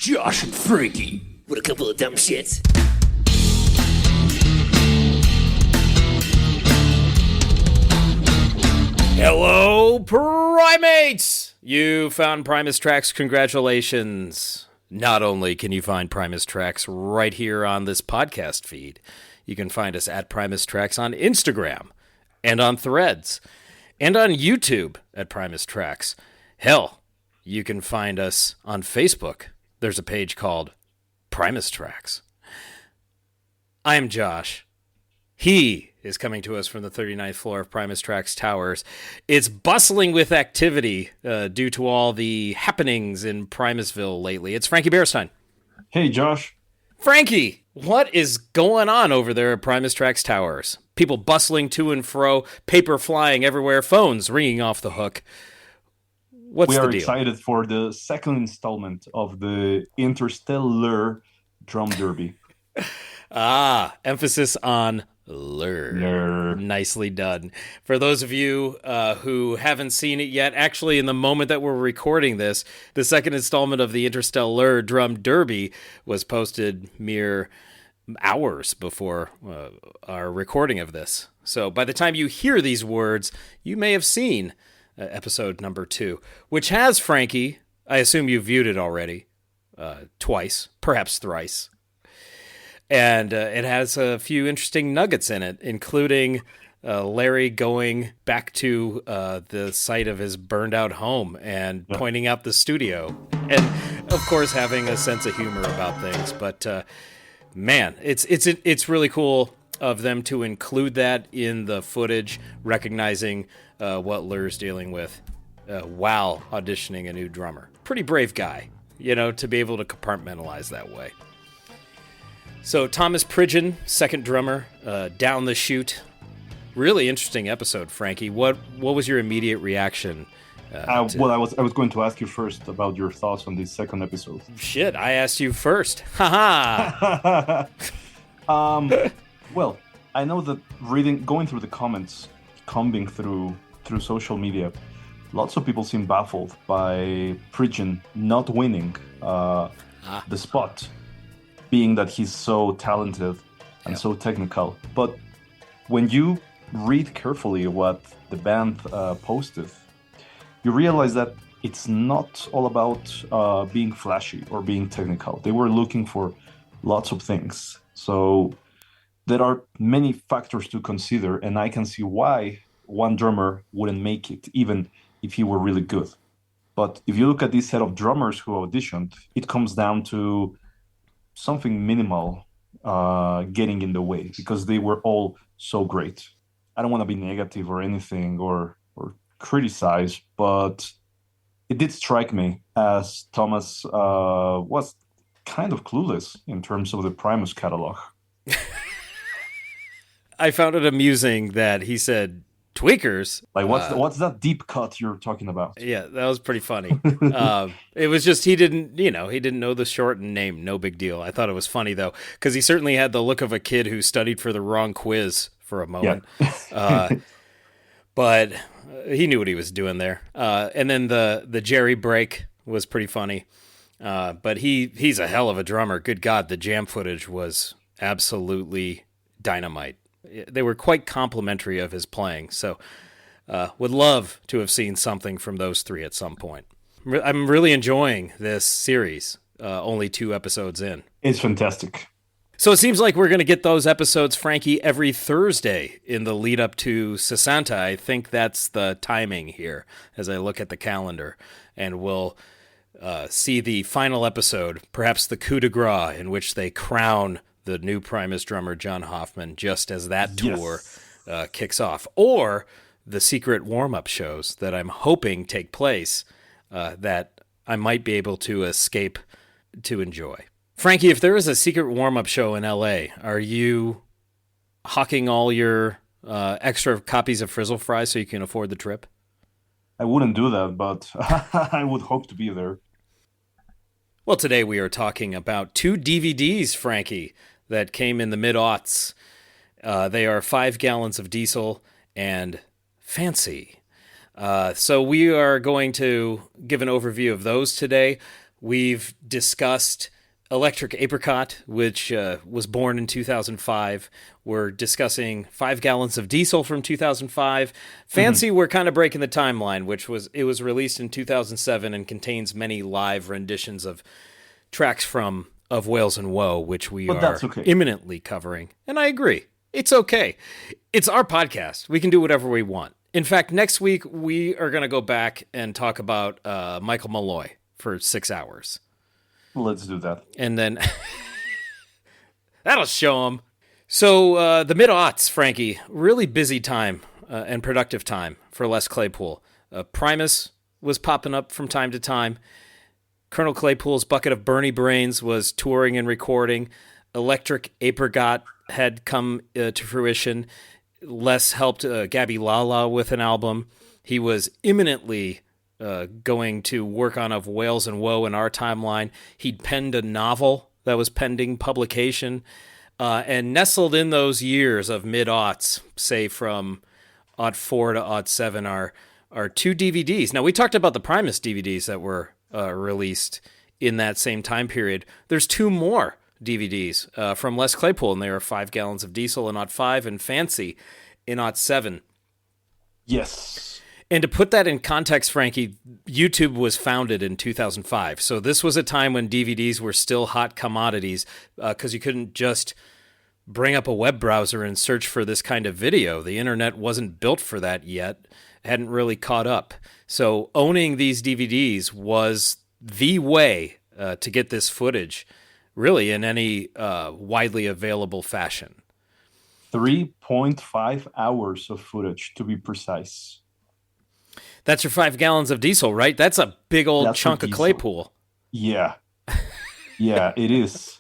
Josh and Frankie. What a couple of dumb shits. Hello, primates! You found Primus tracks. Congratulations. Not only can you find Primus tracks right here on this podcast feed, you can find us at Primus tracks on Instagram and on Threads and on YouTube at Primus tracks. Hell, you can find us on Facebook. There's a page called Primus Tracks. I am Josh. He is coming to us from the 39th floor of Primus Tracks Towers. It's bustling with activity due to all the happenings in Primusville lately. It's Frankie Bearstein. Hey, Josh. Frankie, what is going on over there at Primus Tracks Towers? People bustling to and fro, paper flying everywhere, phones ringing off the hook. What's the deal? We are excited for the second installment of the Interstellar Drum Derby. Emphasis on lure. Nicely done. For those of you who haven't seen it yet, actually, in the moment that we're recording this, the second installment of the Interstellar Drum Derby was posted mere hours before our recording of this. So by the time you hear these words, you may have seen episode number 2, which has, Frankie, I assume you viewed it already, twice, perhaps thrice. And it has a few interesting nuggets in it, including Larry going back to the site of his burned out home and pointing out the studio. And, of course, having a sense of humor about things. But, man, it's really cool of them to include that in the footage, recognizing what Lure's dealing with while auditioning a new drummer. Pretty brave guy, to be able to compartmentalize that way. So Thomas Pridgeon, second drummer, down the chute. Really interesting episode, Frankie. What was your immediate reaction? Well, I was going to ask you first about your thoughts on this second episode. Shit, I asked you first. Ha ha. Well, I know that going through the comments, combing through social media, lots of people seem baffled by Pridgeon not winning the spot, being that he's so talented and so technical. But when you read carefully what the band posted, you realize that it's not all about being flashy or being technical. They were looking for lots of things. So there are many factors to consider, and I can see why one drummer wouldn't make it, even if he were really good. But if you look at this set of drummers who auditioned, it comes down to something minimal getting in the way, because they were all so great. I don't want to be negative or anything or criticize, but it did strike me as Thomas was kind of clueless in terms of the Primus catalog. I found it amusing that he said tweakers. Like, what's that deep cut you're talking about? Yeah, that was pretty funny. It was just he didn't know the shortened name. No big deal. I thought it was funny though, because he certainly had the look of a kid who studied for the wrong quiz for a moment. Yeah. But he knew what he was doing there. And then the Jerry break was pretty funny. But he's a hell of a drummer. Good God, the jam footage was absolutely dynamite. They were quite complimentary of his playing, so would love to have seen something from those three at some point. I'm really enjoying this series, only 2 episodes in. It's fantastic. So it seems like we're going to get those episodes, Frankie, every Thursday in the lead up to Sesanta. I think that's the timing here as I look at the calendar, and we'll see the final episode, perhaps the coup de grace, in which they crown the new Primus drummer, John Hoffman, just as that tour kicks off. Or the secret warm-up shows that I'm hoping take place that I might be able to escape to enjoy. Frankie, if there is a secret warm-up show in L.A., are you hawking all your extra copies of Frizzle Fries so you can afford the trip? I wouldn't do that, but I would hope to be there. Well, today we are talking about 2 DVDs, Frankie, that came in the mid-aughts. They are 5 Gallons of Diesel and Fancy. So we are going to give an overview of those today. We've discussed Electric Apricot, which was born in 2005. We're discussing 5 Gallons of Diesel from 2005. Fancy, we're kind of breaking the timeline, it was released in 2007 and contains many live renditions of tracks from Of Whales and Woe, which we are imminently covering. And I agree. It's okay. It's our podcast. We can do whatever we want. In fact, next week, we are going to go back and talk about Michael Malloy for 6 hours. Let's do that. And then that'll show them. So the mid-aughts, Frankie, really busy time and productive time for Les Claypool. Primus was popping up from time to time. Colonel Claypool's Bucket of Bernie Brains was touring and recording. Electric Apricot had come to fruition. Les helped Gabby Lala with an album. He was imminently going to work on Of Whales and Woe in our timeline. He'd penned a novel that was pending publication. And nestled in those years of mid-aughts, say from aught 4 to aught 7, are 2 DVDs. Now, we talked about the Primus DVDs that were released in that same time period. There's 2 more DVDs from Les Claypool, and they are 5 Gallons of Diesel in aught 5 and Fancy in aught 7. Yes. And to put that in context, Frankie, YouTube was founded in 2005. So this was a time when DVDs were still hot commodities because you couldn't just bring up a web browser and search for this kind of video. The internet wasn't built for that yet, hadn't really caught up. So owning these DVDs was the way to get this footage, really, in any widely available fashion. 3.5 hours of footage, to be precise. That's your 5 Gallons of Diesel, right? That's a big old chunk of Claypool. Yeah. Yeah, it is.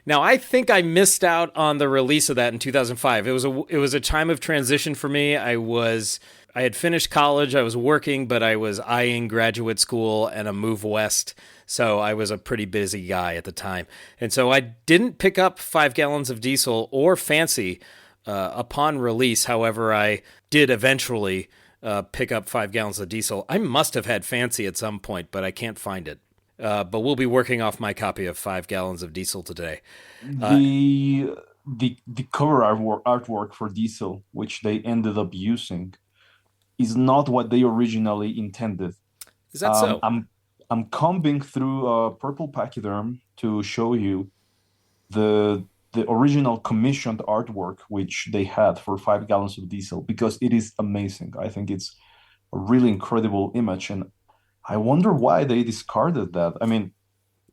Now, I think I missed out on the release of that in 2005. It was a time of transition for me. I had finished college, I was working, but I was eyeing graduate school and a move west, so I was a pretty busy guy at the time. And so I didn't pick up 5 Gallons of Diesel or Fancy upon release. However, I did eventually pick up 5 Gallons of Diesel. I must have had Fancy at some point, but I can't find it. But we'll be working off my copy of 5 Gallons of Diesel today. The cover artwork for Diesel, which they ended up using, is not what they originally intended. Is that so? I'm combing through Purple Pachyderm to show you the original commissioned artwork which they had for 5 Gallons of Diesel, because it is amazing. I think it's a really incredible image, and I wonder why they discarded that. I mean,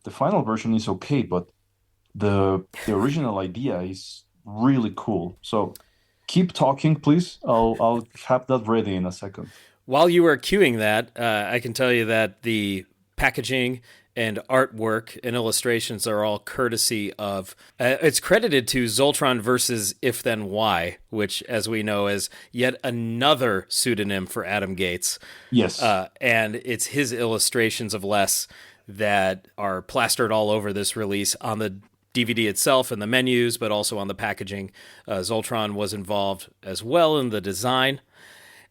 the final version is okay, but the original idea is really cool. So keep talking, please. I'll have that ready in a second. While you were queuing that, I can tell you that the packaging and artwork and illustrations are all courtesy of, it's credited to Zoltron versus If Then Why, which, as we know, is yet another pseudonym for Adam Gates. Yes. And it's his illustrations of Les that are plastered all over this release on the DVD itself and the menus, but also on the packaging. Zoltron was involved as well in the design.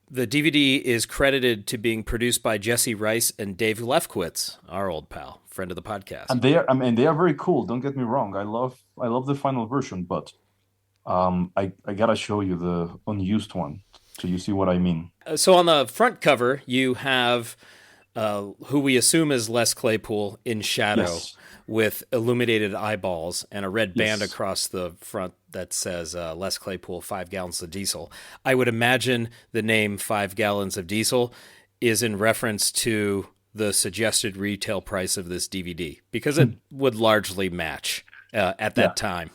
The DVD is credited to being produced by Jesse Rice and Dave Lefkowitz, our old pal, friend of the podcast. And they are very cool. Don't get me wrong. I love the final version, but I gotta show you the unused one so you see what I mean. So on the front cover, you have who we assume is Les Claypool in shadow. Yes. With illuminated eyeballs and a red band across the front that says Les Claypool, 5 Gallons of Diesel. I would imagine the name 5 Gallons of Diesel is in reference to the suggested retail price of this DVD, because it would largely match at that time.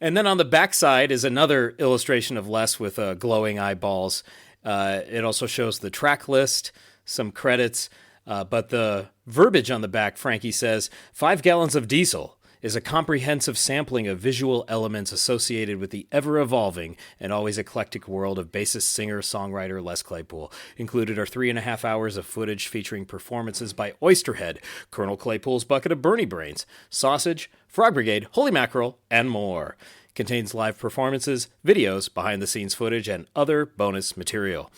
And then on the backside is another illustration of Les with glowing eyeballs. It also shows the track list, some credits, but the verbiage on the back, Frankie says, 5 Gallons of Diesel is a comprehensive sampling of visual elements associated with the ever-evolving and always eclectic world of bassist, singer, songwriter Les Claypool. Included are 3.5 hours of footage featuring performances by Oysterhead, Colonel Claypool's Bucket of Bernie Brains, Sausage, Frog Brigade, Holy Mackerel, and more. Contains live performances, videos, behind-the-scenes footage, and other bonus material.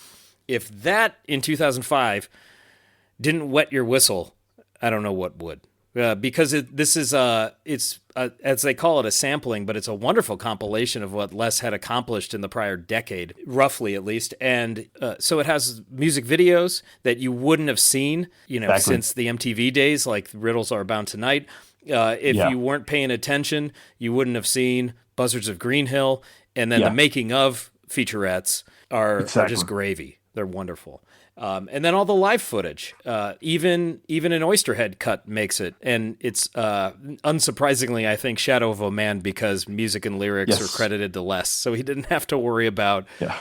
If that, in 2005, didn't wet your whistle, I don't know what would. Because this is it's as they call it, a sampling, but it's a wonderful compilation of what Les had accomplished in the prior decade, roughly at least. And so it has music videos that you wouldn't have seen, Exactly. since the MTV days, like Riddles Are Bound Tonight. If Yeah, you weren't paying attention, you wouldn't have seen Buzzards of Green Hill, and then the yeah, making of featurettes are just exactly. gravy. They're wonderful. And then all the live footage, even an Oysterhead cut makes it, and it's unsurprisingly, I think, Shadow of a Man, because music and lyrics are Yes. credited to Les, so he didn't have to worry about Yeah.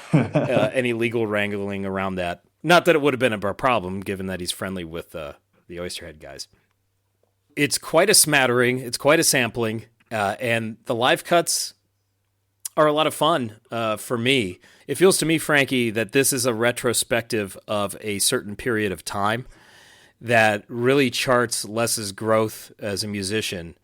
any legal wrangling around that. Not that it would have been a problem, given that he's friendly with the Oysterhead guys. It's quite a smattering. It's quite a sampling, and the live cuts are a lot of fun for me. It feels to me, Frankie, that this is a retrospective of a certain period of time that really charts Les's growth as a musician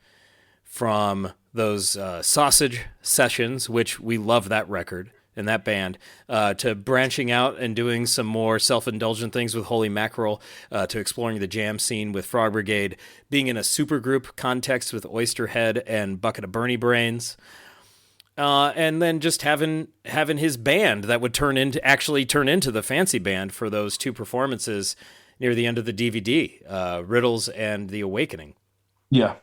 from those sausage sessions, which we love that record and that band, to branching out and doing some more self-indulgent things with Holy Mackerel, to exploring the jam scene with Frog Brigade, being in a supergroup context with Oysterhead and Bucket of Bernie Brains, and then just having his band that would turn into the fancy band for those two performances near the end of the DVD, Riddles and The Awakening. Yeah.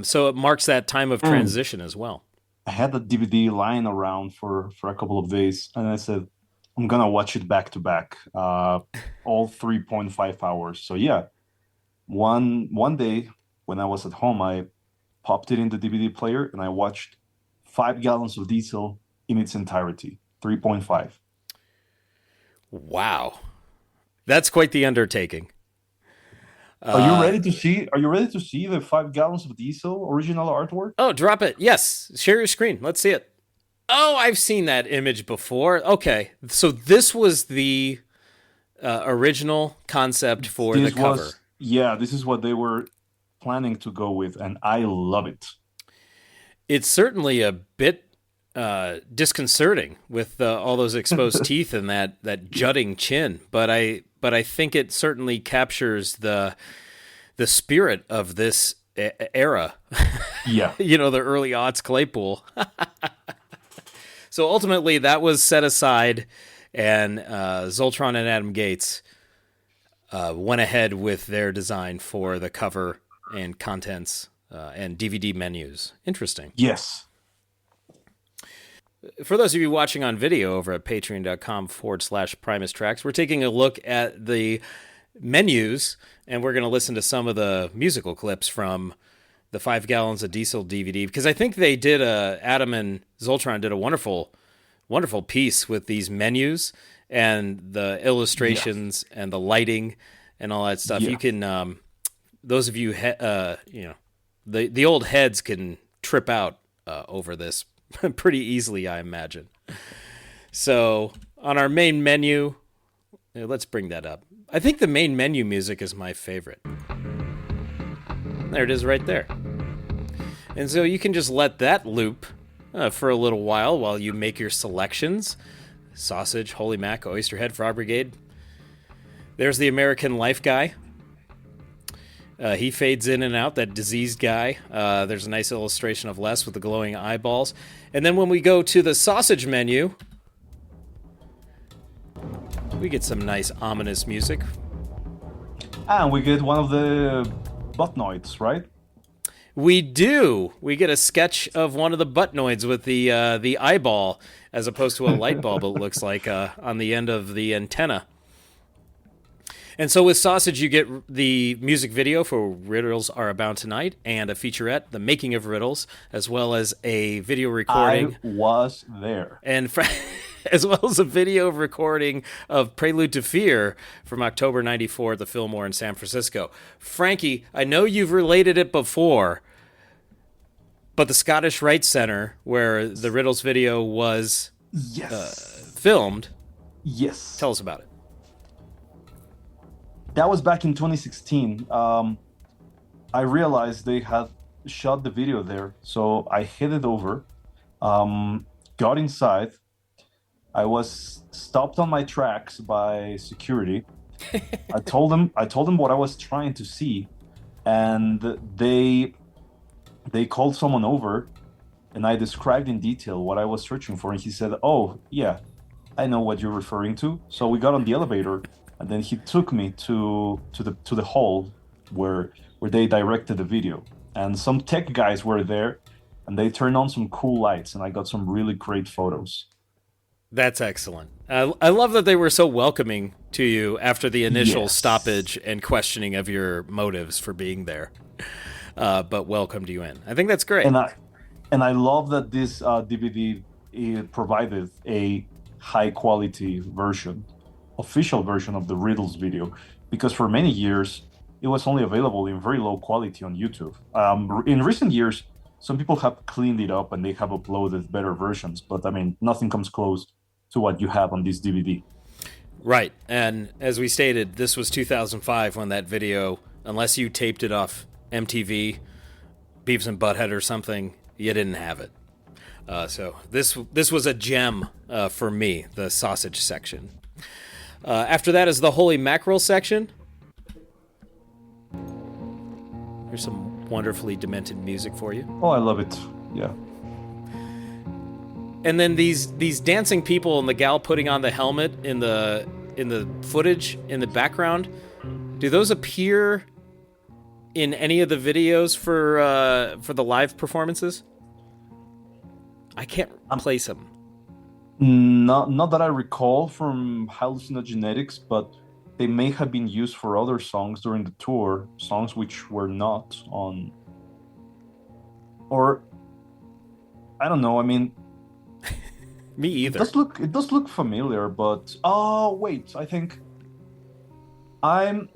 So it marks that time of And transition as well. I had the DVD lying around for a couple of days, and I said, I'm gonna watch it back to back, all 3.5 hours. So yeah, one day when I was at home, I popped it in the DVD player and I watched 5 gallons of diesel in its entirety, 3.5. Wow, that's quite the undertaking. Are you ready to see? Are you ready to see the 5 gallons of diesel original artwork? Oh, drop it! Yes, share your screen. Let's see it. Oh, I've seen that image before. Okay, so this was the original concept for the This cover. was, yeah, this is what they were planning to go with, and I love it. It's certainly a bit disconcerting with all those exposed teeth and that jutting chin, but I think it certainly captures the spirit of this era. Yeah. The early aughts Claypool. So ultimately, that was set aside, and Zoltron and Adam Gates went ahead with their design for the cover and contents and DVD menus. Interesting. Yes. For those of you watching on video over at patreon.com/Primus Tracks, we're taking a look at the menus, and we're going to listen to some of the musical clips from the 5 Gallons of Diesel DVD, because I think they did Adam and Zoltron did a wonderful, wonderful piece with these menus and the Yes. illustrations and the lighting and all that stuff. Yeah. You can, those of you, the old heads can trip out over this pretty easily, I imagine. So on our main menu, let's bring that up. I think the main menu music is my favorite. There it is right there. And so you can just let that loop for a little while you make your selections. Sausage, Holy Mac, Oysterhead, Frog Brigade. There's the American Life guy. He fades in and out, that diseased guy. There's a nice illustration of Les with the glowing eyeballs. And then when we go to the sausage menu, we get some nice ominous music. And we get one of the Botnoids, right? We do. We get a sketch of one of the Buttnoids with the eyeball, as opposed to a light bulb, it looks like, on the end of the antenna. And so with Sausage, you get the music video for Riddles Are Abound Tonight and a featurette, The Making of Riddles, as well as a video recording. I was there. And as well as a video recording of Prelude to Fear from October 94 at the Fillmore in San Francisco. Frankie, I know you've related it before, but the Scottish Rite Center, where the Riddles video was Yes. filmed, Yes. tell us about it. That was back in 2016. I realized they had shot the video there, so I headed over, got inside. I was stopped on my tracks by security, I told them what I was trying to see, and they called someone over, and I described in detail what I was searching for, and he said, "Oh, yeah, I know what you're referring to." So we got on the elevator, and then he took me to the hall where they directed the video. And some tech guys were there, and they turned on some cool lights, and I got some really great photos. That's excellent. I love that they were so welcoming to you after the initial Yes. stoppage and questioning of your motives for being there, but welcomed you in. I think that's great. And I love that this DVD it provided a high quality version, official version of the Riddles video, because for many years it was only available in very low quality on YouTube. In recent years, some people have cleaned it up and they have uploaded better versions, but I mean, nothing comes close to what you have on this DVD. Right. And as we stated, this was 2005 when that video, unless you taped it off MTV, Beavis and Butthead or something, you didn't have it. So this was a gem for me, the sausage section. After that is the holy mackerel section. There's some wonderfully demented music for you. Oh, I love it. Yeah. And then these dancing people and the gal putting on the helmet in the footage in the background, do those appear in any of the videos for the live performances? I can't place them. Not that I recall from hallucinogenetics, but they may have been used for other songs during the tour, songs which were not on, or I don't know. I mean, Me it either. does look familiar, but oh wait, I think I'm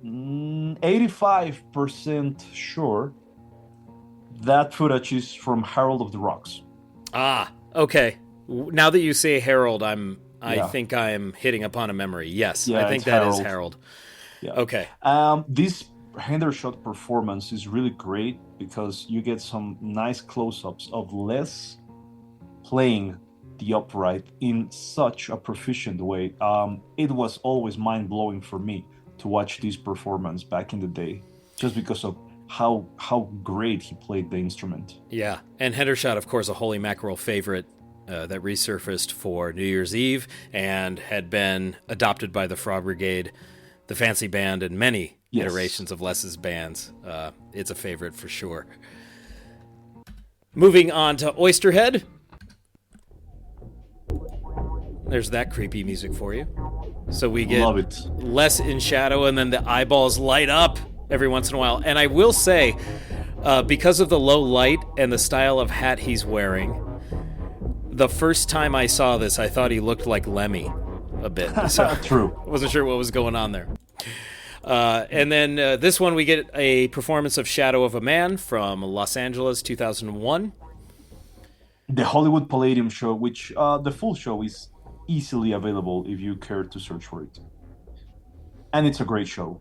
85% sure that footage is from Harold of the Rocks. Ah, okay. Now that you say Harold, I Yeah, think I'm hitting upon a memory. Yes, I yeah, think it's that is Harold. Harold. Yeah. Okay. This Hendershot performance is really great because you get some nice close-ups of Les playing the upright in such a proficient way. It was always mind-blowing for me to watch this performance back in the day, just because of how great he played the instrument. Yeah, and Hendershot, of course, a holy mackerel favorite that resurfaced for New Year's Eve and had been adopted by the Frog Brigade, the fancy band, and many Yes. iterations of Les's bands. It's a favorite for sure. Moving on to Oysterhead. There's that creepy music for you. So we get Love it. less in shadow, and then the eyeballs light up every once in a while. And I will say, because of the low light and the style of hat he's wearing, the first time I saw this, I thought he looked like Lemmy a bit. So True. I wasn't sure what was going on there. And then this one, we get a performance of Shadow of a Man from Los Angeles, 2001. The Hollywood Palladium show, which the full show is easily available if you care to search for it. And it's a great show.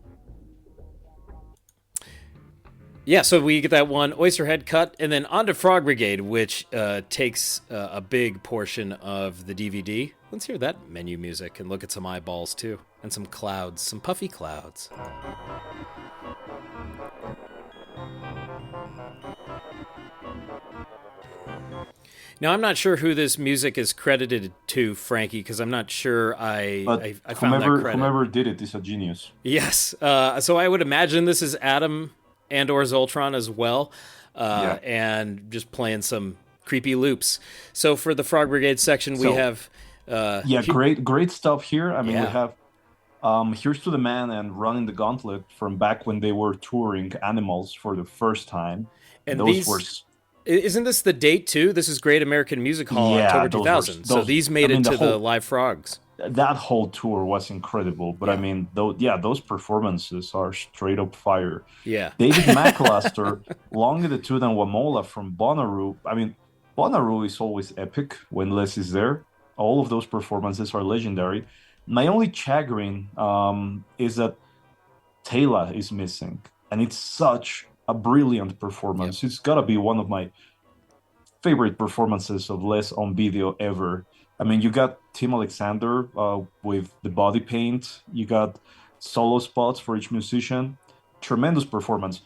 Yeah, so we get that one Oysterhead cut, and then on to Frog Brigade, which takes a big portion of the DVD. Let's hear that menu music and look at some eyeballs too, and some clouds, some puffy clouds. Now, I'm not sure who this music is credited to, Frankie, because I'm not sure But I found that whomever credit. whomever did it is a genius. Yes. So I would imagine this is Adam and or Zoltron as well, Yeah. and just playing some creepy loops. So for the Frog Brigade section, we So have yeah, great stuff here. I mean, we yeah, have Here's to the Man and Running the Gauntlet from back when they were touring Animals for the first time. And and those were isn't this the date too? This is Great American Music Hall, yeah, October those were 2000. So those these I made mean it the to the whole Live Frogs. that whole tour was incredible. But I Yeah, mean, those performances are straight up fire. yeah, David McAllister, Long in the Tooth and Wamola from Bonnaroo. I mean, Bonnaroo is always epic when Les is there. All of those performances are legendary. My only chagrin is that Taylor is missing, and it's such a brilliant yep. performance. It's gotta be one of my favorite performances of Les on video ever. I mean, you got Tim Alexander with the body paint. You got solo spots for each musician. Tremendous performance.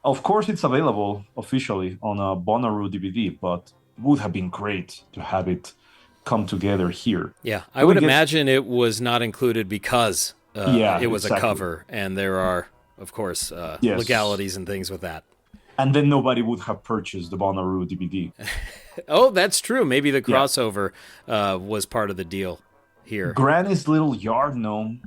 Of course, it's available officially on a Bonnaroo DVD, but it would have been great to have it come together here. Yeah, I Then we would get, imagine it was not included because yeah, it was a exactly. cover, and there are, of course, Yes. legalities and things with that. And then nobody would have purchased the Bonnaroo DVD. Oh, that's true. Maybe the Yeah. crossover was part of the deal here. Granny's Little Yard Gnome,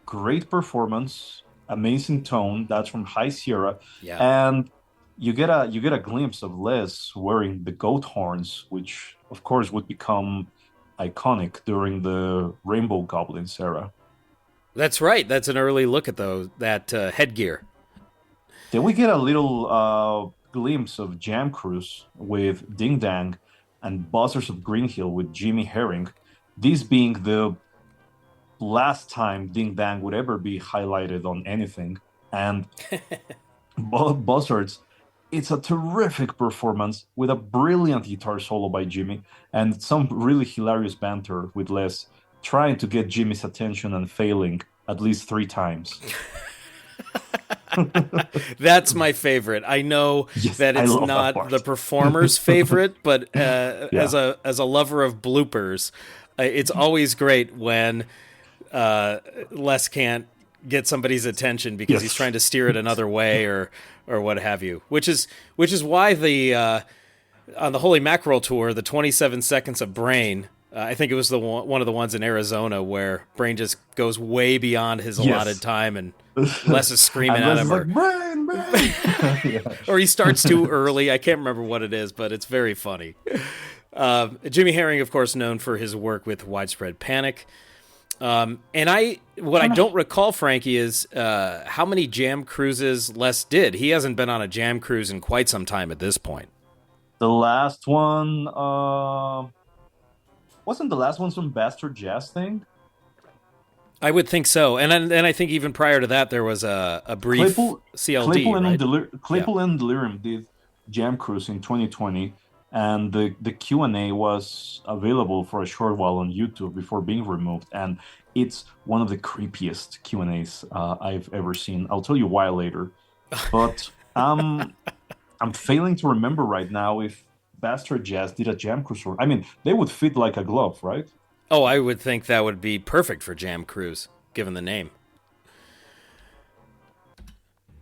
great performance, amazing tone. That's from High Sierra, Yeah. and you get a glimpse of Les wearing the goat horns, which of course would become iconic during the Rainbow Goblins era. That's right. That's an early look at that headgear. Then we get a little glimpse of Jam Cruise with Ding Dang and Buzzers of Green Hill with Jimmy Herring. This being the last time Ding Dang would ever be highlighted on anything. And Buzzards, it's a terrific performance with a brilliant guitar solo by Jimmy and some really hilarious banter with Les trying to get Jimmy's attention and failing at least 3 times. That's my favorite. I know Yes, that I it's love that not the part. performer's favorite, but Yeah. as a lover of bloopers, it's always great when Les can't get somebody's attention because he's Yes. trying to steer it another way or what have you. Which is why the on the Holy Mackerel tour, the 27 seconds of Brain. I think it was one of the ones in Arizona where Brain just goes way beyond his allotted Yes. time, and Les is screaming And at Les him, is like, Brain, Brain. Yeah. or he starts too early. I can't remember what it is, but it's very funny. Jimmy Herring, of course, known for his work with Widespread Panic. What I don't recall, Frankie, is how many jam cruises Les did. He hasn't been on a jam cruise in quite some time at this point. The last one, wasn't the last one some Bastard Jazz thing? I would think so, and I think even prior to that there was a brief CLD, right? Yeah. Claypool and Delirium did Jam Cruise in 2020, and the Q&A was available for a short while on YouTube before being removed, and it's one of the creepiest Q&As I've ever seen. I'll tell you why later, but I'm failing to remember right now if Bastard Jazz did a Jam Cruise. I mean, they would fit like a glove, right? Oh, I would think that would be perfect for Jam Cruise, given the name.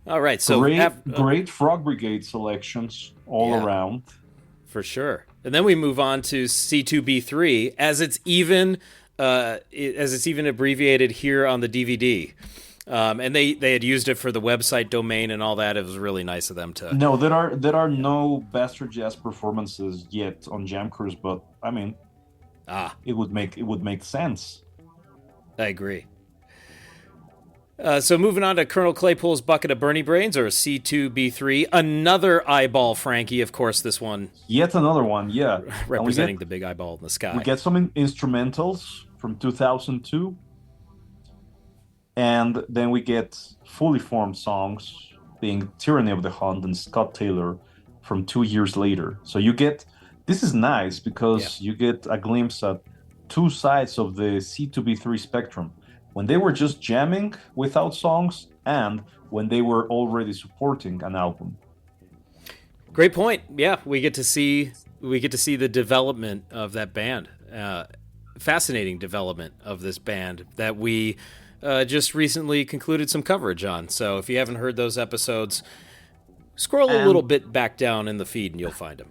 All right, so Great Frog Brigade selections all around. For sure. And then we move on to C2B3 as it's even abbreviated here on the DVD. And they had used it for the website domain and all that. It was really nice of them to. No, there are no Bastard Jazz performances yet on Jam Cruise, but I mean, it would make sense. I agree. So moving on to Colonel Claypool's Bucket of Bernie Brains, or C2B3, another eyeball, Frankie. Of course, this one. Yet another one, yeah. Representing the big eyeball in the sky. We get some instrumentals from 2002. And then we get fully formed songs, being Tyranny of the Hunt and Scott Taylor from 2 years later. So this is nice because you get a glimpse at two sides of the C2B3 spectrum. When they were just jamming without songs, and when they were already supporting an album. Great point. Yeah, we get to see the development of that band. Fascinating development of this band that we just recently concluded some coverage on. So if you haven't heard those episodes, scroll a little bit back down in the feed and you'll find them.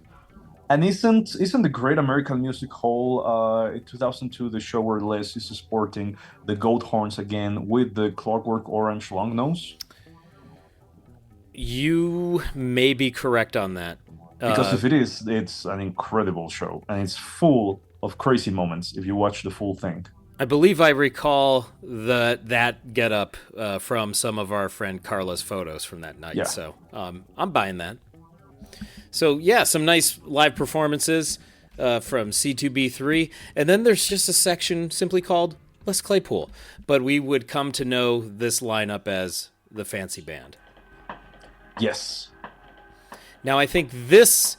And isn't the Great American Music Hall in 2002 the show where Les is sporting the goat horns again with the Clockwork Orange long nose? You may be correct on that. Because if it is, it's an incredible show, and it's full of crazy moments if you watch the full thing. I believe I recall that get-up from some of our friend Carla's photos from that night. Yeah. So I'm buying that. So, yeah, some nice live performances from C2B3. And then there's just a section simply called Les Claypool. But we would come to know this lineup as the Fancy Band. Yes. Now, I think this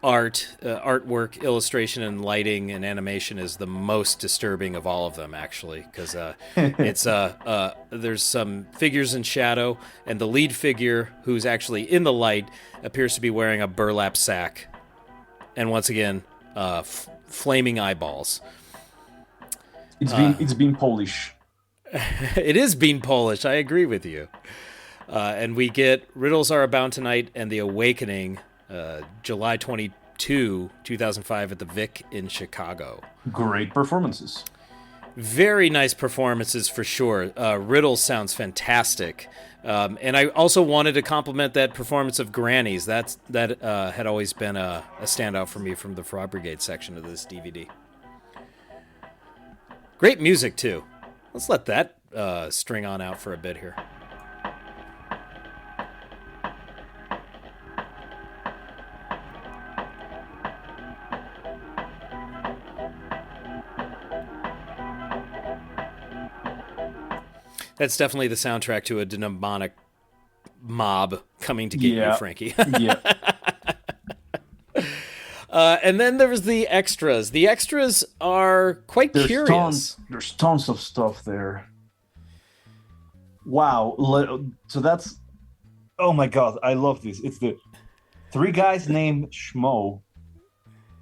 artwork, illustration, and lighting and animation is the most disturbing of all of them, actually, because it's there's some figures in shadow, and the lead figure, who's actually in the light, appears to be wearing a burlap sack, and once again, flaming eyeballs. It's been Polish. It is being Polish. I agree with you. And we get Riddles Are Abound Tonight and The Awakening, July 2005 at the Vic in Chicago. Great performances. Very nice performances for sure. Riddles sounds fantastic. And I also wanted to compliment that performance of Granny's. That had always been a standout for me from the Frog Brigade section of this DVD. Great music, too. Let's let that string on out for a bit here. That's definitely the soundtrack to a demonic mob coming to get you, Frankie. Yeah. And then there's the extras. The extras are quite curious. There's tons of stuff there. Wow. So that's... Oh my God, I love this. It's the three guys named Schmo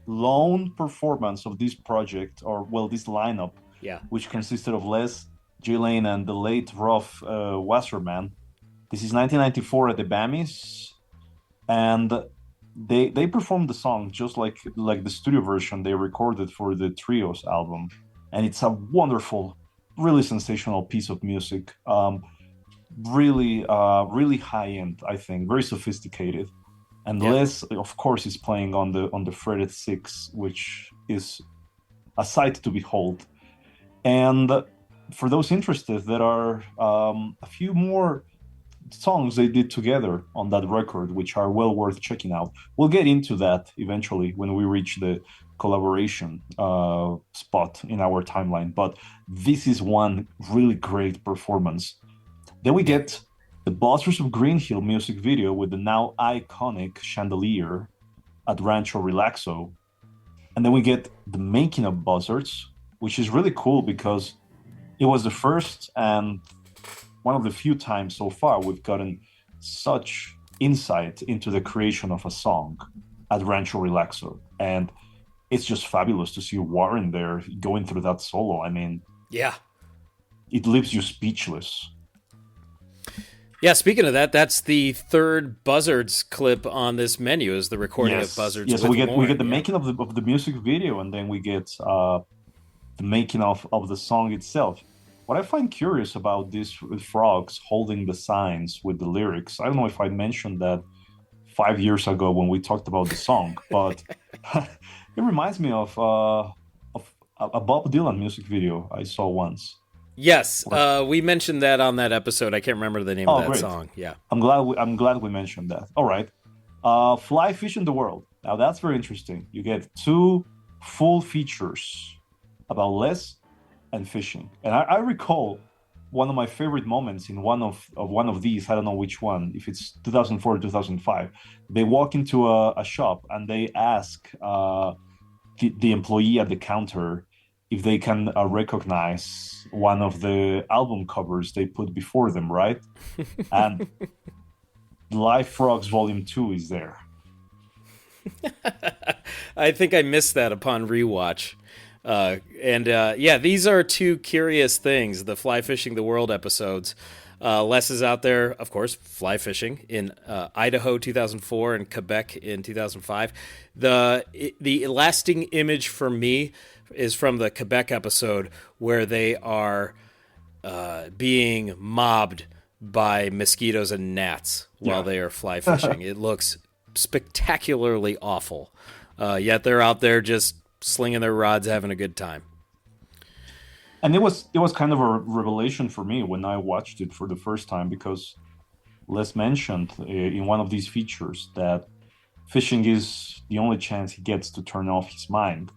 lone performance of this project, or, well, this lineup, which consisted of Les, Ghislaine, and the late Rolf Wasserman. This is 1994 at the Bammies, and they performed the song just like the studio version they recorded for the Trios album, and it's a wonderful, really sensational piece of music. Really high end, I think, very sophisticated. And Les, of course, is playing on the fretted six, which is a sight to behold. And for those interested, there are a few more songs they did together on that record, which are well worth checking out. We'll get into that eventually when we reach the collaboration spot in our timeline. But this is one really great performance. Then we get the Buzzards of Green Hill music video with the now iconic chandelier at Rancho Relaxo. And then we get the making of Buzzards, which is really cool because it was the first and one of the few times so far we've gotten such insight into the creation of a song at Rancho Relaxo. And it's just fabulous to see Warren there going through that solo. I mean, it leaves you speechless. Yeah, speaking of that, that's the third Buzzards clip on this menu, is the recording of Buzzards. Yes, we get the making of the music video, and then we get the making of the song itself. What I find curious about these frogs holding the signs with the lyrics, I don't know if I mentioned that 5 years ago when we talked about the song, but it reminds me of a Bob Dylan music video I saw once. Yes, we mentioned that on that episode. I can't remember the name of that song. Yeah, I'm glad we mentioned that. All right, Fly Fish in the World. Now that's very interesting. You get two full features about Les and fishing, and I recall one of my favorite moments in one of these. I don't know which one, if it's 2004 or 2005. They walk into a shop and they ask the employee at the counter if they can recognize one of the album covers they put before them, right? And Live Frogs Volume 2 is there. I think I missed that upon rewatch. These are two curious things, the Fly Fishing the World episodes. Les is out there, of course, fly fishing in Idaho 2004 and Quebec in 2005. The lasting image for me is from the Quebec episode where they are being mobbed by mosquitoes and gnats while they are fly fishing. It looks spectacularly awful. Yet they're out there just slinging their rods, having a good time. And it was kind of a revelation for me when I watched it for the first time, because Les mentioned in one of these features that fishing is the only chance he gets to turn off his mind.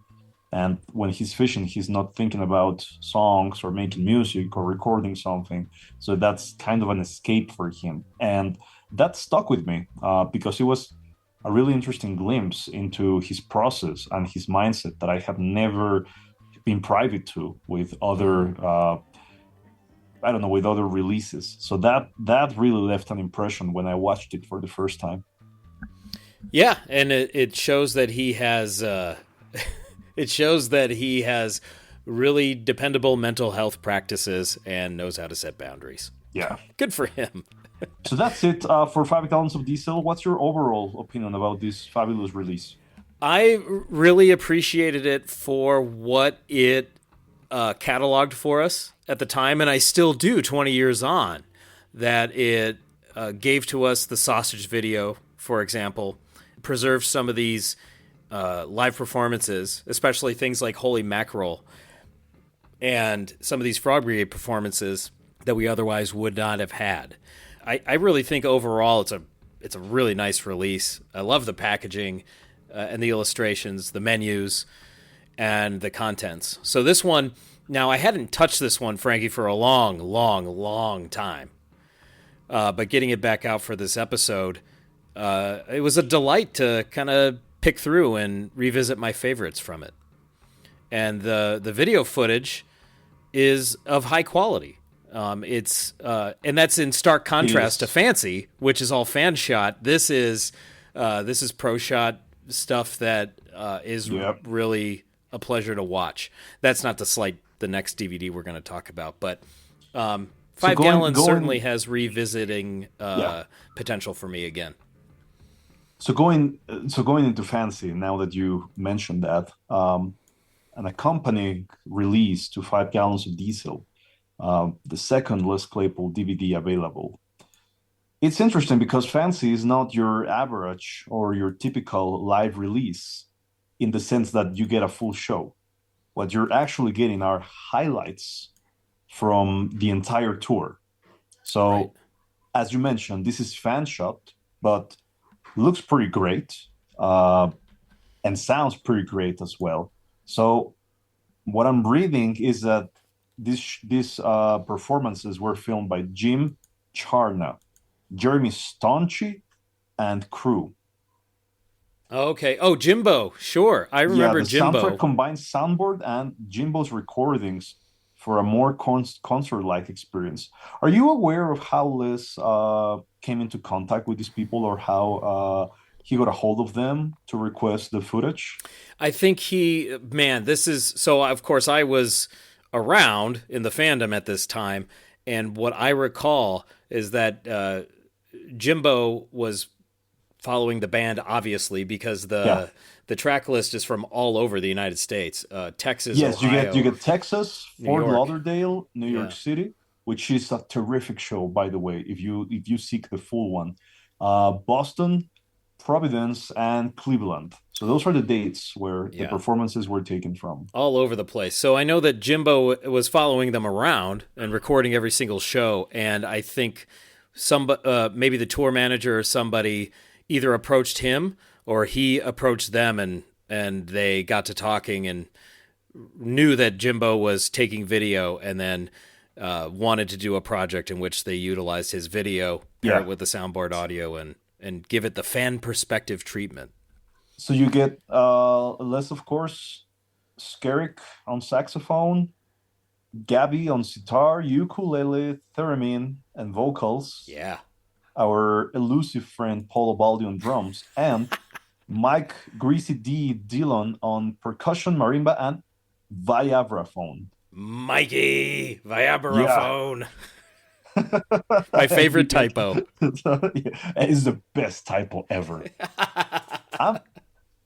And when he's fishing, he's not thinking about songs or making music or recording something. So that's kind of an escape for him. And that stuck with me because it was a really interesting glimpse into his process and his mindset that I have never been privy to with other I don't know, with other releases. So that really left an impression when I watched it for the first time. Yeah, and it shows that he has it shows that he has really dependable mental health practices and knows how to set boundaries. Yeah. Good for him. So that's it for 5 gallons of diesel. What's your overall opinion about this fabulous release? I really appreciated it for what it cataloged for us at the time, and I still do 20 years on. That it gave to us the sausage video, for example, preserved some of these live performances, especially things like Holy Mackerel and some of these Frog Brigade performances that we otherwise would not have had. I really think overall it's a really nice release. I love the packaging and the illustrations, the menus, and the contents. So this one, now I hadn't touched this one, Frankie, for a long time. But getting it back out for this episode, it was a delight to kind of pick through and revisit my favorites from it. And the video footage is of high quality. It's and that's in stark contrast to Fancy, which is all fan shot. This is pro shot stuff that is really a pleasure to watch. That's not to slight the next DVD we're going to talk about, but 5 gallons certainly has revisiting potential for me again. So going into Fancy, now that you mentioned that, an accompanying release to 5 gallons of diesel, the second Les Claypool DVD available. It's interesting because Fancy is not your average or your typical live release in the sense that you get a full show. What you're actually getting are highlights from the entire tour. So, right. As you mentioned, this is fan shot, but looks pretty great and sounds pretty great as well. So, what I'm reading is that these performances were filmed by Jim Charna, Jeremy Stonchi, and crew. Okay. Oh, Jimbo. Sure. I remember Jimbo. The soundtrack combines soundboard and Jimbo's recordings for a more concert-like experience. Are you aware of how Les came into contact with these people, or how he got a hold of them to request the footage? I think this is, so of course I was around in the fandom at this time, and what I recall is that Jimbo was following the band, obviously, because the track list is from all over the United States. Texas, yes, Ohio, you get Texas, Fort Lauderdale, New York City, which is a terrific show, by the way, if you seek the full one. Boston, Providence, and Cleveland. So those are the dates where the performances were taken from. All over the place. So I know that Jimbo was following them around and recording every single show, and I think maybe the tour manager or somebody either approached him or he approached them, and they got to talking and knew that Jimbo was taking video, and then wanted to do a project in which they utilized his video, pair it with the soundboard audio, and give it the fan perspective treatment. So you get Les, of course, Skerrick on saxophone, Gabby on sitar, ukulele, theremin, and vocals. Yeah. Our elusive friend Paul Obaldi on drums, and Mike Greasy D. Dillon on percussion, marimba, and vibraphone. Mikey, vibraphone. Yeah. My favorite typo. It's the best typo ever.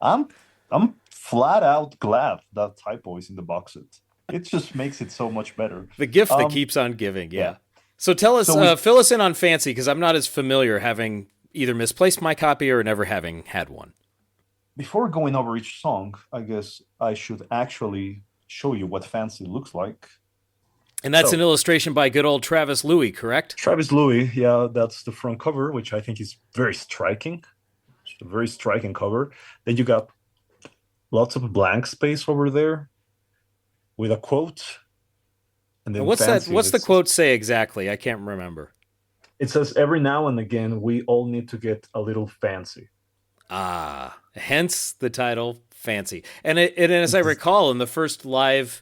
I'm flat out glad that typo is in the box set. It just makes it so much better. The gift that keeps on giving, yeah. So tell us, fill us in on Fancy, because I'm not as familiar, having either misplaced my copy or never having had one. Before going over each song, I guess I should actually show you what Fancy looks like. And that's an illustration by good old Travis Louis, correct? Travis Louis, yeah, that's the front cover, which I think is very striking. It's a very striking cover. Then you got lots of blank space over there with a quote. And then what's that? What's the quote say exactly? I can't remember. It says, "Every now and again, we all need to get a little fancy." Ah, hence the title Fancy. And as I recall, in the first live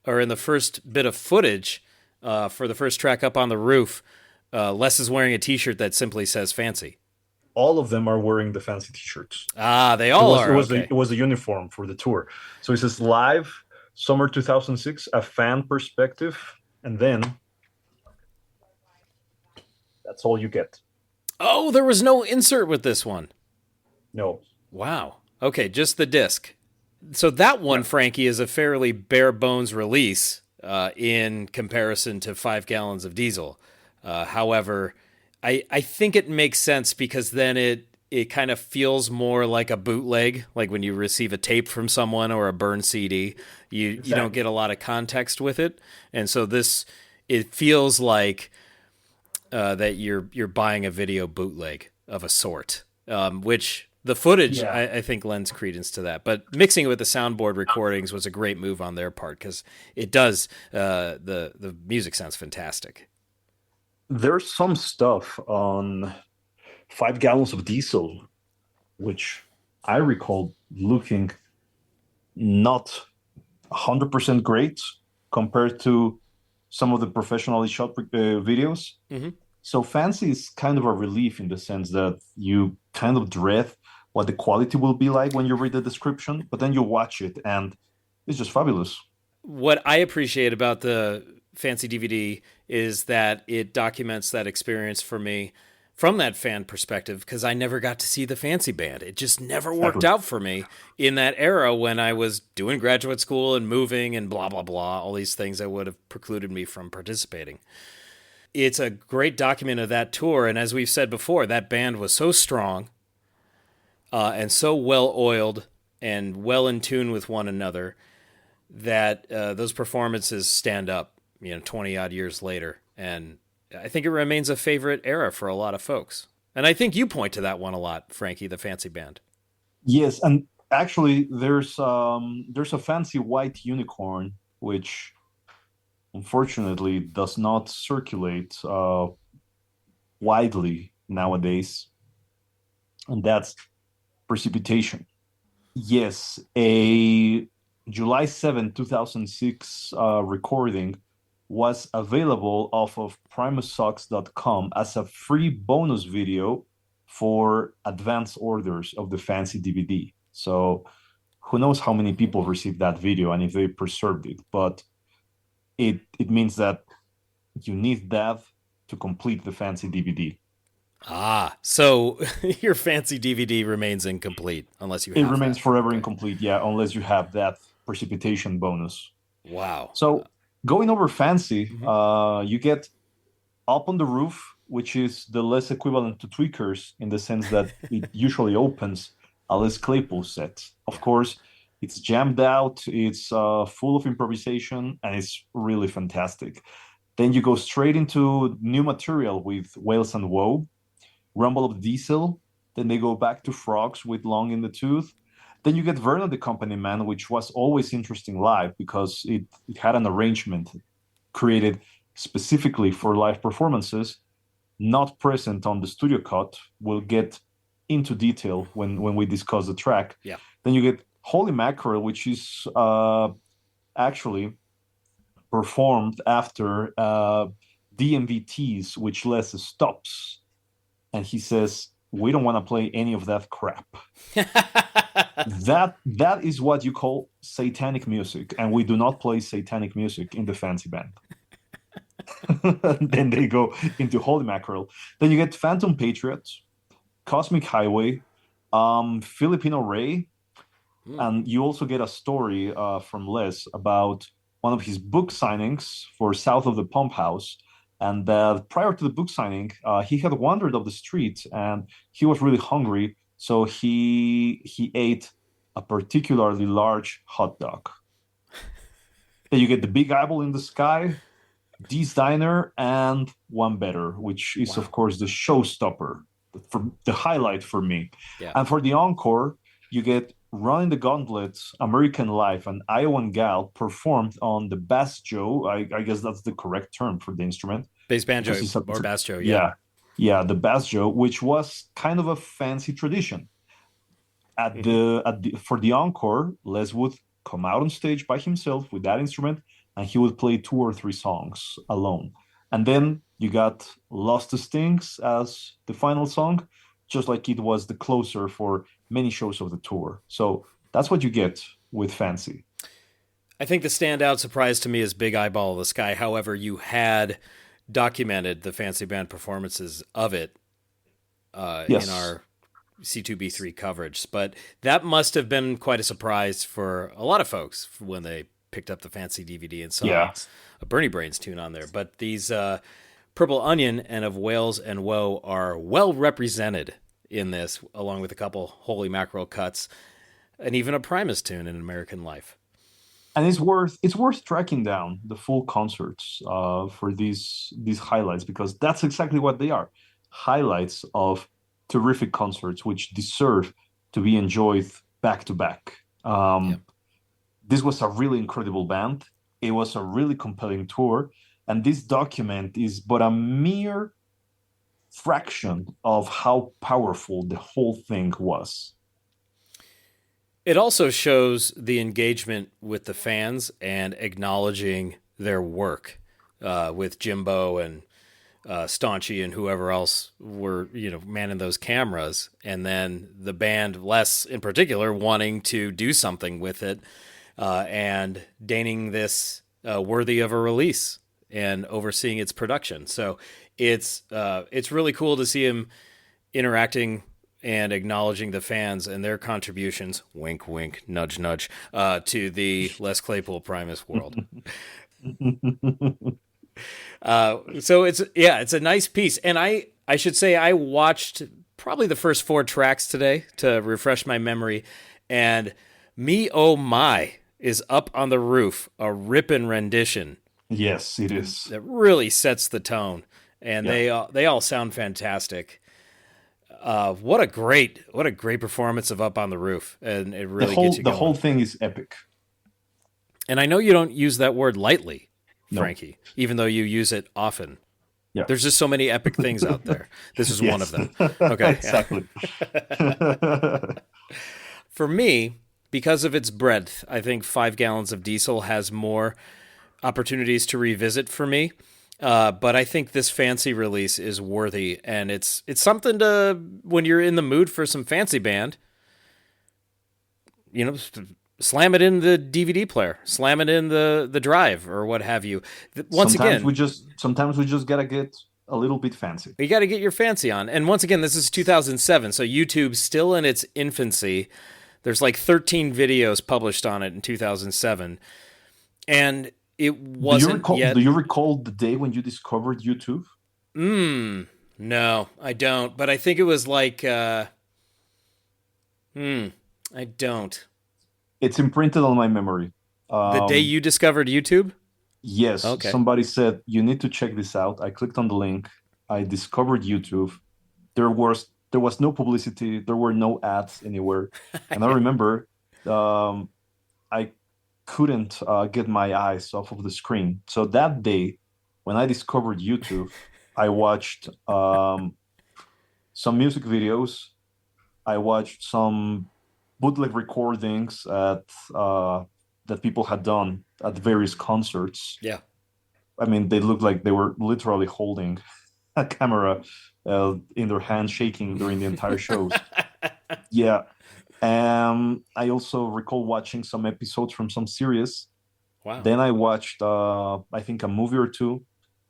or in the first bit of footage for the first track Up on the Roof, Les is wearing a t shirt that simply says Fancy. All of them are wearing the fancy t-shirts. Ah, they It all was it are. was a, Okay. it was a uniform for the tour. So it says live summer 2006, a fan perspective, and then that's all you get. Oh, there was no insert with this one. No. Wow. Okay, just the disc. So that one, Yeah. Frankie, is a fairly bare bones release in comparison to 5 gallons of diesel. However, I think it makes sense because then it kind of feels more like a bootleg, like when you receive a tape from someone or a burned CD. You don't Exactly. get a lot of context with it, and so this it feels like that you're buying a video bootleg of a sort, which the footage Yeah. I think lends credence to that. But mixing it with the soundboard recordings was a great move on their part because it does the music sounds fantastic. There's some stuff on 5 gallons of diesel, which I recall looking not 100% great compared to some of the professionally shot videos. Mm-hmm. So Fancy is kind of a relief in the sense that you kind of dread what the quality will be like when you read the description, but then you watch it and it's just fabulous. What I appreciate about the Fancy DVD is that it documents that experience for me from that fan perspective because I never got to see the Fancy band. It just never worked Exactly. out for me in that era when I was doing graduate school and moving and blah, blah, blah, all these things that would have precluded me from participating. It's a great document of that tour. And as we've said before, that band was so strong and so well oiled and well in tune with one another that those performances stand up, 20 odd years later. And I think it remains a favorite era for a lot of folks. And I think you point to that one a lot, Frankie, the Fancy Band. Yes, and actually there's a fancy white unicorn which unfortunately does not circulate widely nowadays, and that's precipitation. Yes, a July 7, 2006 recording was available off of primussocks.com as a free bonus video for advance orders of the fancy DVD. So who knows how many people received that video and if they preserved it, but it means that you need that to complete the fancy DVD. Ah, so your Fancy DVD remains incomplete unless you It have remains that. forever Okay. incomplete, yeah, unless you have that precipitation bonus. Wow. So going over fancy, Mhm. you get Up on the Roof, which is the less equivalent to Tweakers in the sense that it usually opens a Les Claypool set. Of Yeah. course, it's jammed out, it's full of improvisation, and it's really fantastic. Then you go straight into new material with Wales and Woe, Rumble of Diesel. Then they go back to Frogs with Long in the Tooth. Then you get Vernon the Company Man, which was always interesting live because it had an arrangement created specifically for live performances, not present on the studio cut. We'll get into detail when we discuss the track. Yeah. Then you get Holy Mackerel, which is actually performed after DMVTs, which Les stops and he says, "We don't want to play any of that crap." That is what you call satanic music, and we do not play satanic music in the fancy band. Then they go into Holy Mackerel. Then you get Phantom Patriots, Cosmic Highway, Filipino Ray, Hmm. and you also get a story from Les about one of his book signings for South of the Pump House. And prior to the book signing, he had wandered up the street and he was really hungry, so he ate a particularly large hot dog. Then you get the Big Apple in the Sky, Dee's Diner, and One Better, which is of Wow. course the showstopper, for the highlight for me. Yeah. And for the encore, you get Running the Gauntlet, American Life, and Iowan Gal performed on the bass Joe. I guess that's the correct term for the instrument Bass because banjo it's or a bass Joe. Yeah. yeah, yeah, the bass Joe, which was kind of a fancy tradition. Mhm. For the encore, Les would come out on stage by himself with that instrument, and he would play two or three songs alone. And then you got Lost to Stings as the final song, just like it was the closer for many shows of the tour. So that's what you get with Fancy. I think the standout surprise to me is Big Eyeball of the Sky. However, you had documented the fancy band performances of it in Yes. our C2B3 coverage, but that must have been quite a surprise for a lot of folks when they picked up the fancy DVD and saw Yeah. a Bernie Brains tune on there. But these Purple Onion and Of Whales and Woe are well represented in this, along with a couple Holy Mackerel cuts and even a Primus tune in American Life. And it's worth tracking down the full concerts for these highlights, because that's exactly what they are, highlights of terrific concerts which deserve to be enjoyed back to back. Yeah. This was a really incredible band. It was a really compelling tour, and this document is but a mere fraction of how powerful the whole thing was. It also shows the engagement with the fans and acknowledging their work with Jimbo and Staunchy and whoever else were, manning those cameras. And then the band, Les in particular, wanting to do something with it and deigning this worthy of a release and overseeing its production. So it's really cool to see him interacting and acknowledging the fans and their contributions, wink, wink, nudge, nudge, to the Les Claypool Primus world. So it's a nice piece, and I should say I watched probably the first four tracks today to refresh my memory, and Me Oh My is up on the roof, a ripping rendition Yes, it is. that really sets the tone, and Yeah. they all sound fantastic. What a great performance of Up on the Roof, and it really gets you The whole going. thing is epic. And I know you don't use that word lightly, No. Frankie, even though you use it often. Yeah. There's just so many epic things out there. This is one of Yes. them. Okay. Exactly. For me, because of its breadth, I think 5 Gallons of Diesel has more opportunities to revisit for me. But I think this fancy release is worthy, and it's something to when you're in the mood for some fancy band, you know, slam it in the DVD player, slam it in the drive or what have you. Once again, Sometimes we just gotta get a little bit fancy. you got to get your fancy on. And once again, this is 2007, so YouTube's still in its infancy. There's like 13 videos published on it in 2007, and it wasn't Do yet. you recall the day when you discovered YouTube? No, I don't. But I think it was like, I don't. It's imprinted on my memory. The day Um, you discovered YouTube? yes, Okay. somebody said you need to check this out. I clicked on the link. I discovered YouTube. There was no publicity. There were no ads anywhere. And I remember um, I couldn't get my eyes off of the screen. So that day, when I discovered YouTube, I watched some music videos. I watched some bootleg recordings uh, that people had done at various concerts. Yeah. I mean, they looked like they were literally holding a camera in their hand, shaking during the entire shows. Yeah. I also recall watching some episodes from some series. Wow. Then I watched, I think, a movie or two,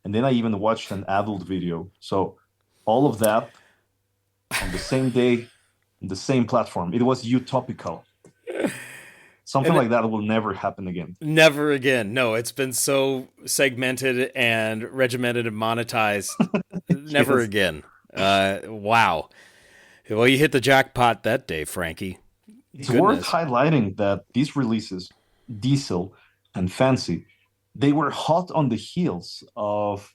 and then I even watched an adult video. So all of that on the same day, on the same platform. It was utopical. Something And like that will never happen again. never again. No, it's been so segmented and regimented and monetized. Never Yes. again. Wow. Well, you hit the jackpot that day, Frankie. It's worth Goodness. highlighting that these releases, Diesel and Fancy, they were hot on the heels of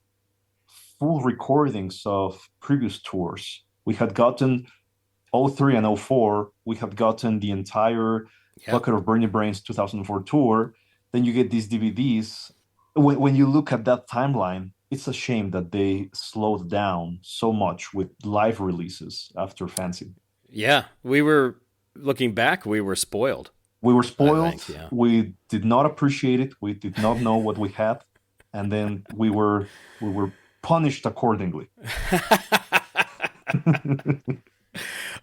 full recordings of previous tours. We had gotten '03 and '04, we had gotten the entire Yep. Bucket of Bernie Brains 2004 tour. Then you get these DVDs. When you look at that timeline, it's a shame that they slowed down so much with live releases after Fancy. Yeah. We were. looking back, we were spoiled, We were I spoiled. think. Yeah. We did not appreciate it. We did not know what we had, and then we were punished accordingly.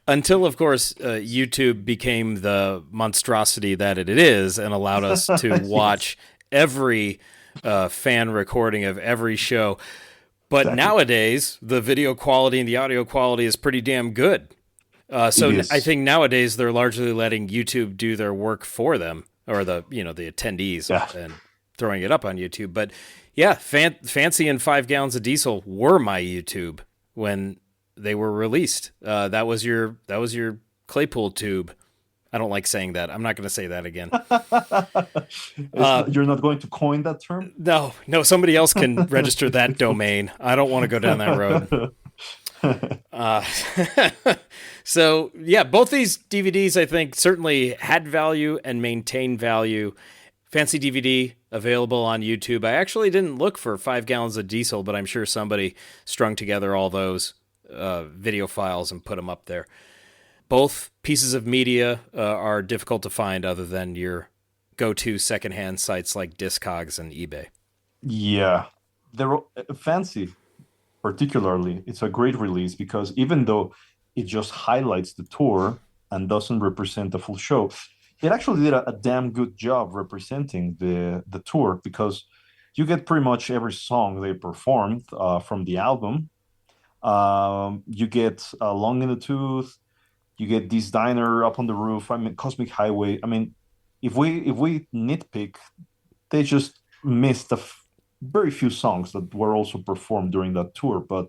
Until, of course, YouTube became the monstrosity that it is and allowed us to Yes, watch every fan recording of every show. But exactly. nowadays, the video quality and the audio quality is pretty damn good. It I is. think nowadays they're largely letting YouTube do their work for them, or the attendees, Yeah. and throwing it up on YouTube. But yeah, Fancy and 5 Gallons of Diesel were my YouTube when they were released. That was your Claypool tube. I don't like saying that. I'm not going to say that again. You're not going to coin that term? No, no, somebody else can register that domain. I don't want to go down that road. Uh, so yeah, both these DVDs I think certainly had value and maintained value. Fancy DVD available on YouTube. I actually didn't look for 5 Gallons of Diesel, but I'm sure somebody strung together all those video files and put them up there. Both pieces of media are difficult to find other than your go-to secondhand sites like Discogs and eBay. Yeah. They're fancy, particularly. It's a great release because even though it just highlights the tour and doesn't represent the full show, it actually did a damn good job representing the tour because you get pretty much every song they performed from the album. You get Long in the Tooth. You get This Diner Up on the Roof. I mean, Cosmic Highway. I mean, if we nitpick, they just missed very few songs that were also performed during that tour, but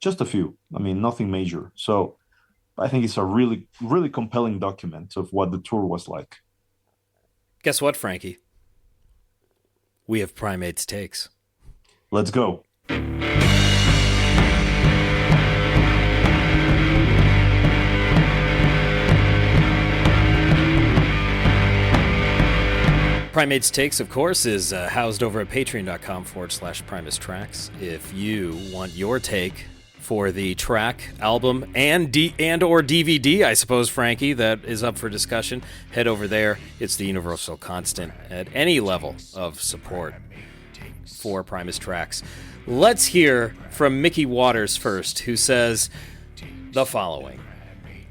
just a few. I mean, nothing major. So I think it's a really, really compelling document of what the tour was like. Guess what, Frankie? We have Primates takes. Let's go. Primates Takes, of course, is housed over at patreon.com/Primus Tracks. If you want your take for the track, album, and or DVD, I suppose, Frankie, that is up for discussion, head over there. It's the universal constant at any level of support for Primus Tracks. Let's hear from Mickey Waters first, who says the following.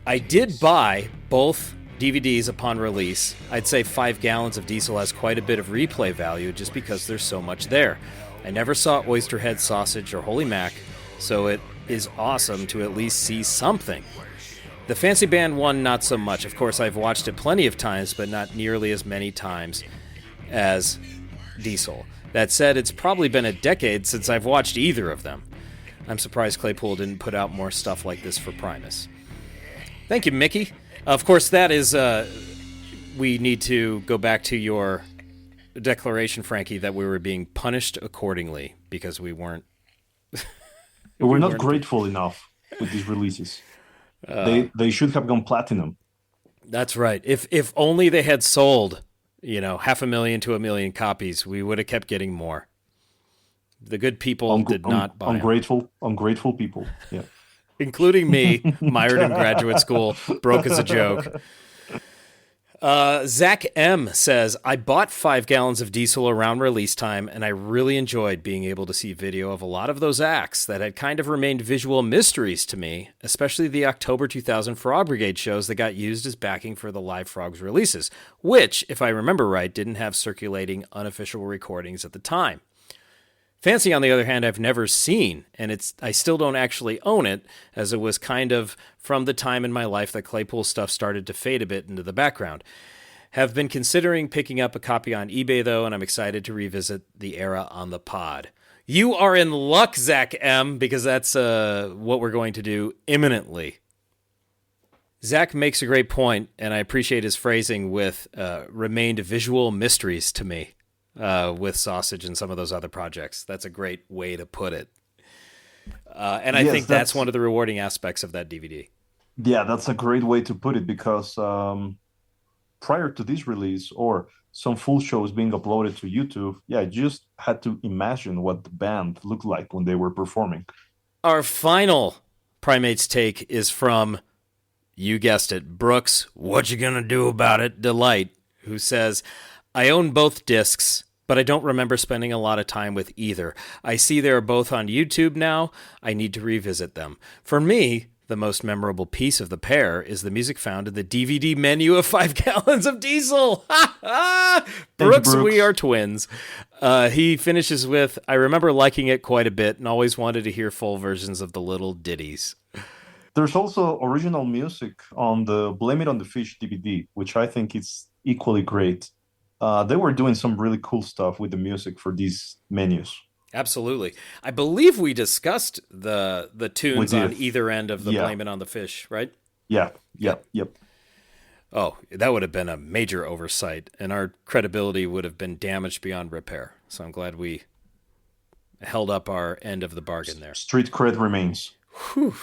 I did buy both DVDs upon release. I'd say 5 Gallons of Diesel has quite a bit of replay value just because there's so much there. I never saw Oysterhead Sausage or Holy Mac, so it is awesome to at least see something. The Fancy Band one, not so much. Of course, I've watched it plenty of times, but not nearly as many times as Diesel. That said, it's probably been a decade since I've watched either of them. I'm surprised Claypool didn't put out more stuff like this for Primus. Thank you, Mickey. Of course, that is, we need to go back to your declaration, Frankie, that we were being punished accordingly because we weren't. We're we not weren't. grateful enough with these releases. They should have gone platinum. That's right. If only they had sold, 500,000 to 1,000,000 copies, we would have kept getting more. The good people did not buy them. Ungrateful people. Yeah. Including me, mired in graduate school, broke as a joke. Zach M says, I bought 5 Gallons of Diesel around release time, and I really enjoyed being able to see video of a lot of those acts that had kind of remained visual mysteries to me, especially the October 2000 Frog Brigade shows that got used as backing for the Live Frogs releases, which, if I remember right, didn't have circulating unofficial recordings at the time. Fancy, on the other hand, I've never seen, and I still don't actually own it, as it was kind of from the time in my life that Claypool stuff started to fade a bit into the background. Have been considering picking up a copy on eBay, though, and I'm excited to revisit the era on the pod. You are in luck, Zach M., because that's what we're going to do imminently. Zach makes a great point, and I appreciate his phrasing with remained visual mysteries to me. With Sausage and some of those other projects. That's a great way to put it. And I think that's one of the rewarding aspects of that DVD. Yeah, that's a great way to put it because prior to this release or some full shows being uploaded to YouTube, yeah, I just had to imagine what the band looked like when they were performing. Our final Primates take is from You guessed it, Brooks, what you gonna do about it? Delight, who says, I own both discs, but I don't remember spending a lot of time with either. I see they're both on YouTube now. I need to revisit them. For me, the most memorable piece of the pair is the music found in the DVD menu of 5 Gallons of Diesel. Brooks, we are twins. He finishes with, I remember liking it quite a bit and always wanted to hear full versions of the little ditties. There's also original music on the Blame It on the Fish DVD, which I think is equally great. They were doing some really cool stuff with the music for these menus. Absolutely. I believe we discussed the tunes on either end of the Blame It on the Fish, right? Yep. Oh, that would have been a major oversight, and our credibility would have been damaged beyond repair. So I'm glad we held up our end of the bargain there. Street cred remains. Whew.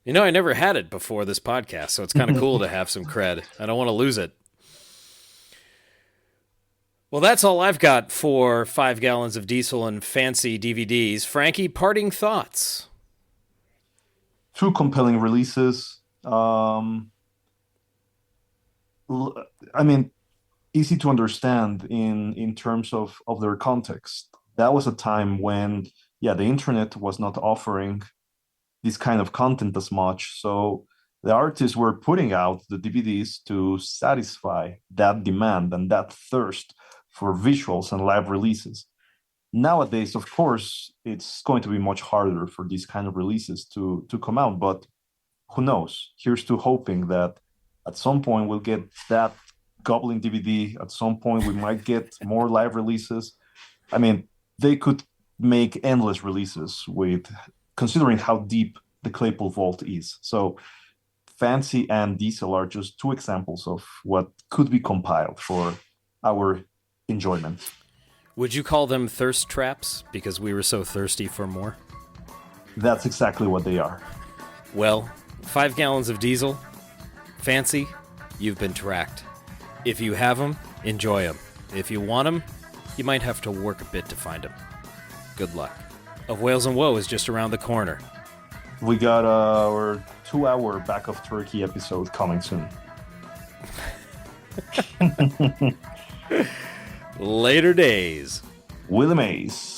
You know, I never had it before this podcast, so it's kind of cool to have some cred. I don't want to lose it. Well, that's all I've got for 5 Gallons of Diesel and fancy DVDs. Frankie, parting thoughts? 2 compelling releases. Easy to understand in terms of their context. That was a time when, the internet was not offering this kind of content as much. So the artists were putting out the DVDs to satisfy that demand and that thirst for visuals and live releases. Nowadays, of course, it's going to be much harder for these kind of releases to come out, but who knows? Here's to hoping that at some point we'll get that gobbling DVD. At some point we might get more live releases. I mean, they could make endless releases considering how deep the Claypool vault is. So Fancy and Diesel are just 2 examples of what could be compiled for our enjoyment. Would you call them thirst traps because we were so thirsty for more? That's exactly what they are. Well, 5 Gallons of Diesel, Fancy, you've been tracked. If you have them, enjoy them. If you want them, you might have to work a bit to find them. Good luck. Of Whales and Woe is just around the corner. We got our 2-hour Back of Turkey episode coming soon. Later days. Willie Mays.